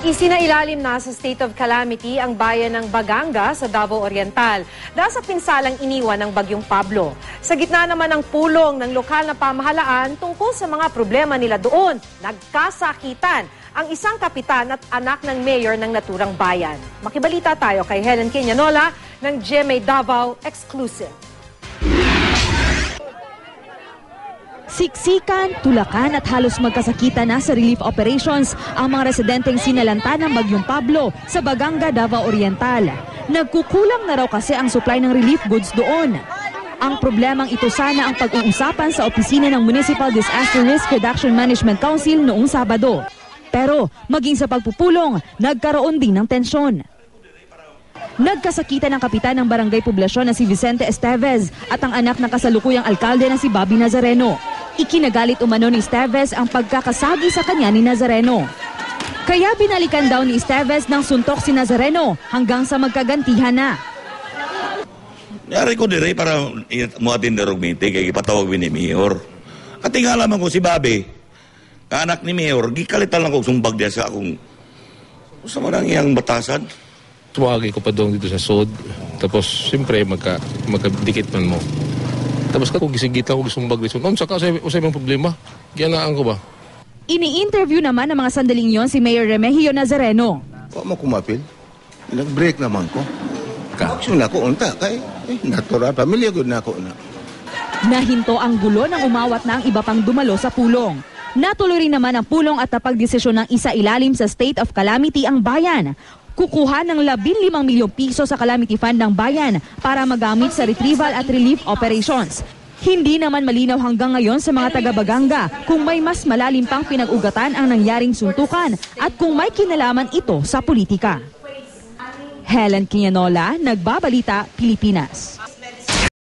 Isinailalim na sa state of calamity ang bayan ng Baganga sa Davao Oriental dahil sa pinsalang iniwan ng Bagyong Pablo. Sa gitna naman ng pulong ng lokal na pamahalaan tungkol sa mga problema nila doon, nagkasakitan ang isang kapitan at anak ng mayor ng naturang bayan. Makibalita tayo kay Helen Queñanola ng GMA Davao Exclusive. Siksikan, tulakan at halos magkasakitan na sa relief operations ang mga residenteng sinalanta ng Bagyong Pablo sa Baganga, Davao Oriental. Nagkukulang na raw kasi ang supply ng relief goods doon. Ang problemang ito sana ang pag-uusapan sa opisina ng Municipal Disaster Risk Reduction Management Council noong Sabado. Pero maging sa pagpupulong, nagkaroon din ng tensyon. Nagkasakitan ng kapitan ng barangay poblasyon na si Vicente Esteves at ang anak ng kasalukuyang alkalde na si Bobby Nazareno. Ikinagalit umano ni Esteves ang pagkakasagi sa kanya ni Nazareno. Kaya binalikan daw ni Esteves ng suntok si Nazareno hanggang sa magkagantihan na. Yari ko dire para muatin na rugmiti kaya ipatawag ni Mayor. At tingalaman ko si Bobby, anak ni Mayor, gikalitan lang ko sumbag diya sa akong sa marang iyang batasan. Tuwagi ko pa doon dito sa SOD. Tapos, siyempre, magkadikit man mo. Tapos, kung gisigita ko sumbag dito, noon, saka usay mong problema. Giyanaan ko ba? Ini-interview naman ng mga sandaling yon si Mayor Remigio Nazareno. Huwag mo kumapil. Nag-break naman ko. Action na ko unta. Kay natural, pamilya ko na ako na. Nahinto ang gulo nang umawat na ang iba pang dumalo sa pulong. Natuloy rin naman ang pulong at napagdesisyon ng isa ilalim sa state of calamity ang bayan. Kukuha ng 15 milyong piso sa Calamity Fund ng bayan para magamit sa retrieval at relief operations. Hindi naman malinaw hanggang ngayon sa mga taga-Baganga kung may mas malalim pang pinag-ugatan ang nangyaring suntukan at kung may kinalaman ito sa politika. Helen Queñanola, Nagbabalita, Pilipinas.